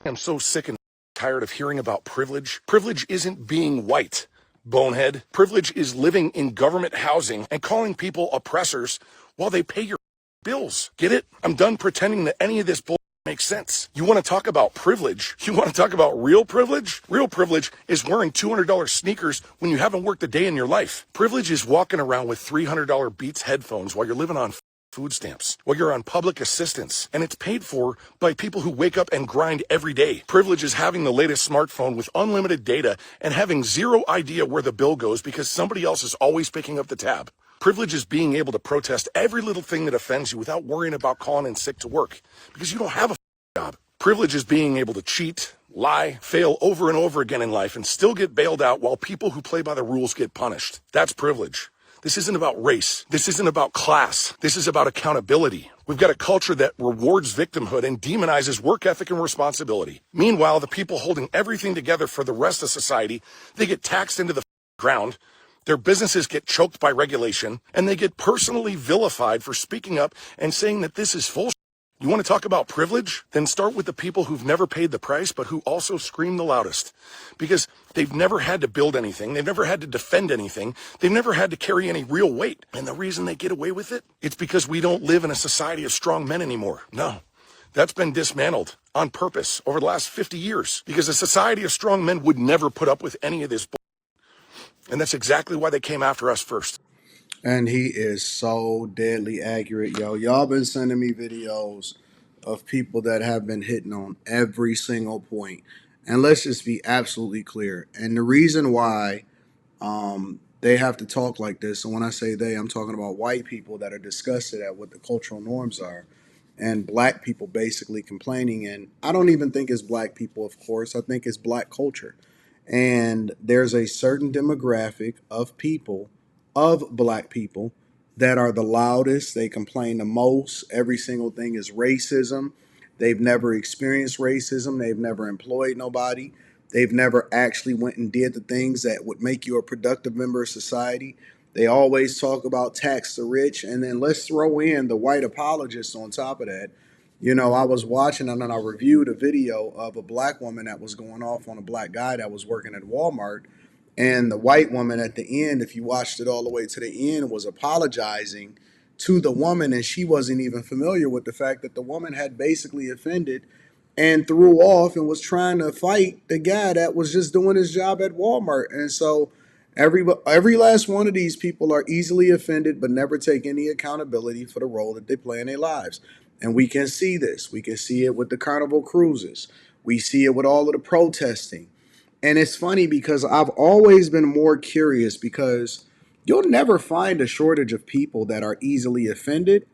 I'm so sick and tired of hearing about privilege. Privilege isn't being white, bonehead. Privilege is living in government housing and calling people oppressors while they pay your bills. Get it? I'm done pretending that any of this bull makes sense. You want to talk about privilege? You want to talk about real privilege? Real privilege is wearing $200 sneakers when you haven't worked a day in your life. Privilege is walking around with $300 Beats headphones while you're living on food stamps, while you're on public assistance, and it's paid for by people who wake up and grind every day. Privilege is having the latest smartphone with unlimited data and having zero idea where the bill goes because somebody else is always picking up the tab. Privilege is being able to protest every little thing that offends you without worrying about calling in sick to work because you don't have a job. Privilege is being able to cheat, lie, fail over and over again in life and still get bailed out while people who play by the rules get punished. That's privilege. This isn't about race. This isn't about class. This is about accountability. We've got a culture that rewards victimhood and demonizes work ethic and responsibility. Meanwhile, the people holding everything together for the rest of society, they get taxed into the ground. Their businesses get choked by regulation, and they get personally vilified for speaking up and saying that this is bullshit. You want to talk about privilege? Then start with the people who've never paid the price, but who also scream the loudest. Because they've never had to build anything. They've never had to defend anything. They've never had to carry any real weight. And the reason they get away with it? It's because we don't live in a society of strong men anymore. No. That's been dismantled on purpose over the last 50 years. Because a society of strong men would never put up with any of this bullshit. And that's exactly why they came after us first. And he is so deadly accurate, yo. Y'all been sending me videos of people that have been hitting on every single point. And let's just be absolutely clear. And the reason why they have to talk like this, and when I say they, I'm talking about white people that are disgusted at what the cultural norms are, and black people basically complaining. And I don't even think it's black people, of course. I think it's black culture. And there's a certain demographic of people, of black people, that are the loudest. They complain the most. Every single thing is racism. They've never experienced racism. They've never employed nobody. They've never actually went and did the things that would make you a productive member of society. They always talk about tax the rich. And then let's throw in the white apologists on top of that. You know, I was watching and then I reviewed a video of a black woman that was going off on a black guy that was working at Walmart. And the white woman at the end, if you watched it all the way to the end, was apologizing to the woman. And she wasn't even familiar with the fact that the woman had basically offended and threw off and was trying to fight the guy that was just doing his job at Walmart. And so every last one of these people are easily offended but never take any accountability for the role that they play in their lives. And we can see this. We can see it with the Carnival cruises. We see it with all of the protesting. And it's funny because I've always been more curious because you'll never find a shortage of people that are easily offended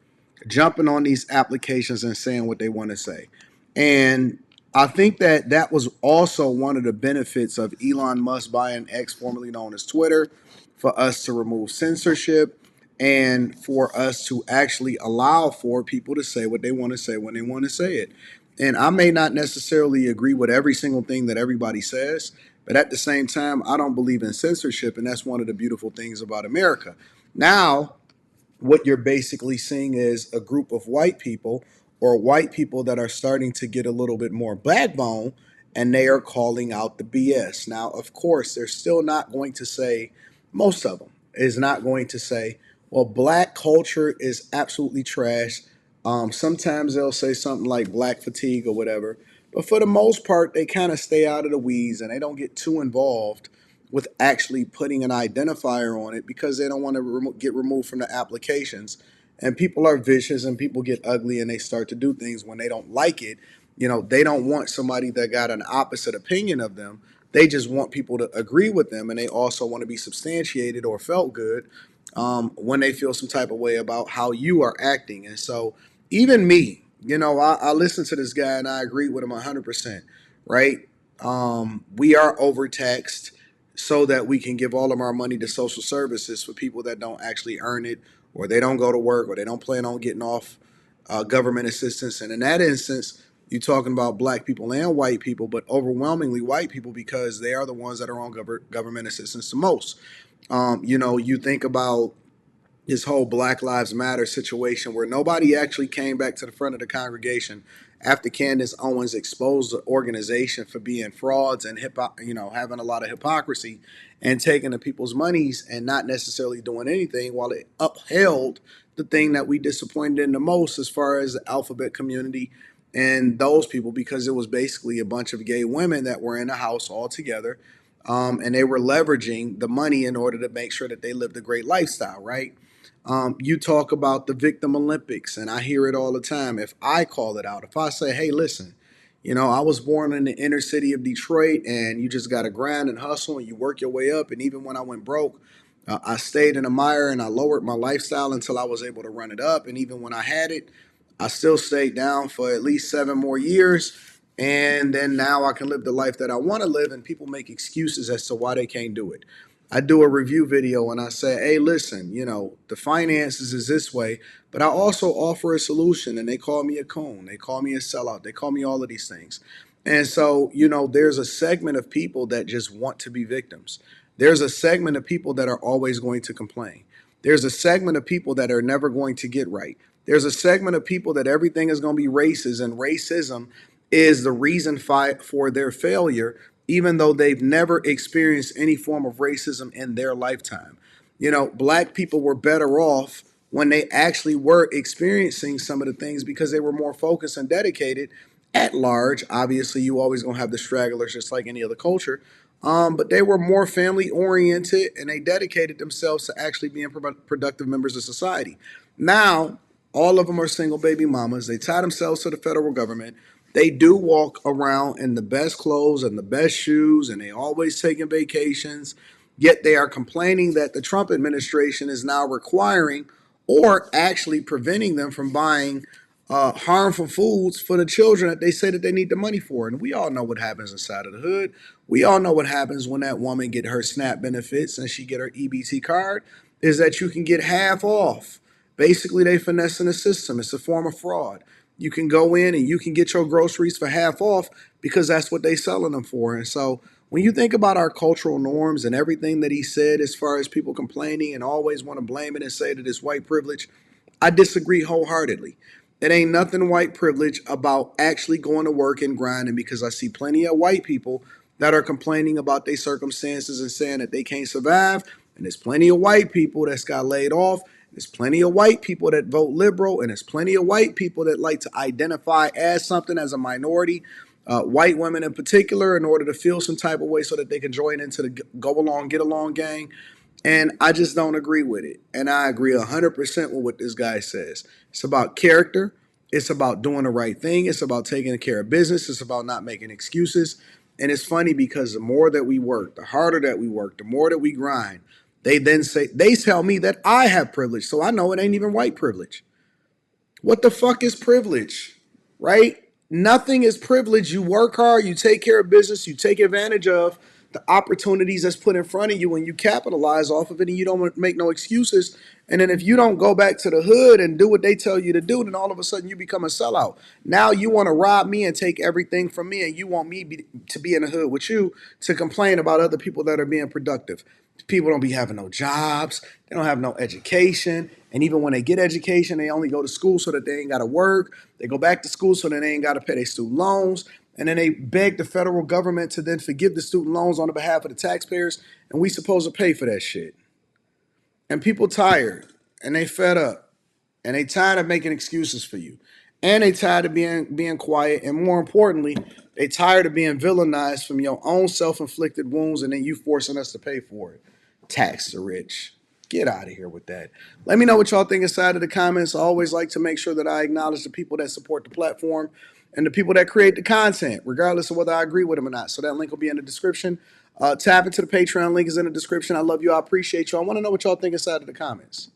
jumping on these applications and saying what they want to say. And I think that that was also one of the benefits of Elon Musk buying X, formerly known as Twitter, for us to remove censorship and for us to actually allow for people to say what they want to say when they want to say it. And I may not necessarily agree with every single thing that everybody says, but at the same time, I don't believe in censorship. And that's one of the beautiful things about America. Now, what you're basically seeing is a group of white people or white people that are starting to get a little bit more backbone and they are calling out the BS. Now, of course, they're still not going to say, most of them is not going to say, well, black culture is absolutely trash. Sometimes they'll say something like black fatigue or whatever. But for the most part, they kind of stay out of the weeds and they don't get too involved with actually putting an identifier on it because they don't want to get removed from the applications. And people are vicious and people get ugly and they start to do things when they don't like it. You know, they don't want somebody that got an opposite opinion of them. They just want people to agree with them and they also want to be substantiated or felt good when they feel some type of way about how you are acting. And so even me, you know, I listen to this guy and I agree with him 100%, right? We are overtaxed so that we can give all of our money to social services for people that don't actually earn it or they don't go to work or they don't plan on getting off government assistance. And in that instance, you're talking about black people and white people, but overwhelmingly white people because they are the ones that are on government assistance the most. You know, you think about this whole Black Lives Matter situation where nobody actually came back to the front of the congregation after Candace Owens exposed the organization for being frauds and having a lot of hypocrisy and taking the people's monies and not necessarily doing anything, while it upheld the thing that we disappointed in the most as far as the alphabet community and those people, because it was basically a bunch of gay women that were in a house all together, and they were leveraging the money in order to make sure that they lived a great lifestyle, right? You talk about the victim Olympics, and I hear it all the time. If I call it out, if I say, hey, listen, I was born in the inner city of Detroit, and you just got to grind and hustle and you work your way up. And even when I went broke, I stayed in the mire and I lowered my lifestyle until I was able to run it up. And even when I had it, I still stayed down for at least 7 more years. And then now I can live the life that I want to live. And people make excuses as to why they can't do it. I do a review video and I say, hey, listen, the finances is this way, but I also offer a solution. And they call me a coon. They call me a sellout. They call me all of these things. And so, there's a segment of people that just want to be victims. There's a segment of people that are always going to complain. There's a segment of people that are never going to get right. There's a segment of people that everything is going to be racist, and racism is the reason for their failure, even though they've never experienced any form of racism in their lifetime. Black people were better off when they actually were experiencing some of the things because they were more focused and dedicated at large. Obviously, you always going to have the stragglers just like any other culture. But they were more family oriented and they dedicated themselves to actually being productive members of society. Now, all of them are single baby mamas. They tie themselves to the federal government. They do walk around in the best clothes and the best shoes, and they always taking vacations. Yet they are complaining that the Trump administration is now requiring or actually preventing them from buying harmful foods for the children that they say that they need the money for. And we all know what happens inside of the hood. We all know what happens when that woman get her SNAP benefits and she get her EBT card, is that you can get half off. Basically, they finessing the system. It's a form of fraud. You can go in and you can get your groceries for half off because that's what they selling them for. And so when you think about our cultural norms and everything that he said as far as people complaining and always want to blame it and say that it's white privilege, I disagree wholeheartedly. It ain't nothing white privilege about actually going to work and grinding, because I see plenty of white people that are complaining about their circumstances and saying that they can't survive. And there's plenty of white people that's got laid off. There's plenty of white people that vote liberal. And there's plenty of white people that like to identify as something as a minority, white women in particular, in order to feel some type of way so that they can join into the go along, get along gang. And I just don't agree with it. And I agree 100% with what this guy says. It's about character. It's about doing the right thing. It's about taking care of business. It's about not making excuses. And it's funny because the more that we work, the harder that we work, the more that we grind, they tell me that I have privilege. So I know it ain't even white privilege. What the fuck is privilege, right? Nothing is privilege. You work hard, you take care of business, you take advantage of the opportunities that's put in front of you, and you capitalize off of it, and you don't make no excuses. And then if you don't go back to the hood and do what they tell you to do, then all of a sudden you become a sellout. Now you want to rob me and take everything from me, and you want me to be in the hood with you to complain about other people that are being productive. People don't be having no jobs. They don't have no education. And even when they get education, they only go to school so that they ain't got to work. They go back to school so that they ain't got to pay their student loans. And then they beg the federal government to then forgive the student loans on the behalf of the taxpayers. And we supposed to pay for that shit. And people tired and they fed up and they tired of making excuses for you. And they tired of being quiet. And more importantly, they tired of being villainized from your own self-inflicted wounds, and then you forcing us to pay for it. Tax the rich. Get out of here with that. Let me know what y'all think inside of the comments. I always like to make sure that I acknowledge the people that support the platform and the people that create the content, regardless of whether I agree with them or not. So that link will be in the description. Tap into the Patreon link is in the description. I love you. I appreciate you. I want to know what y'all think inside of the comments.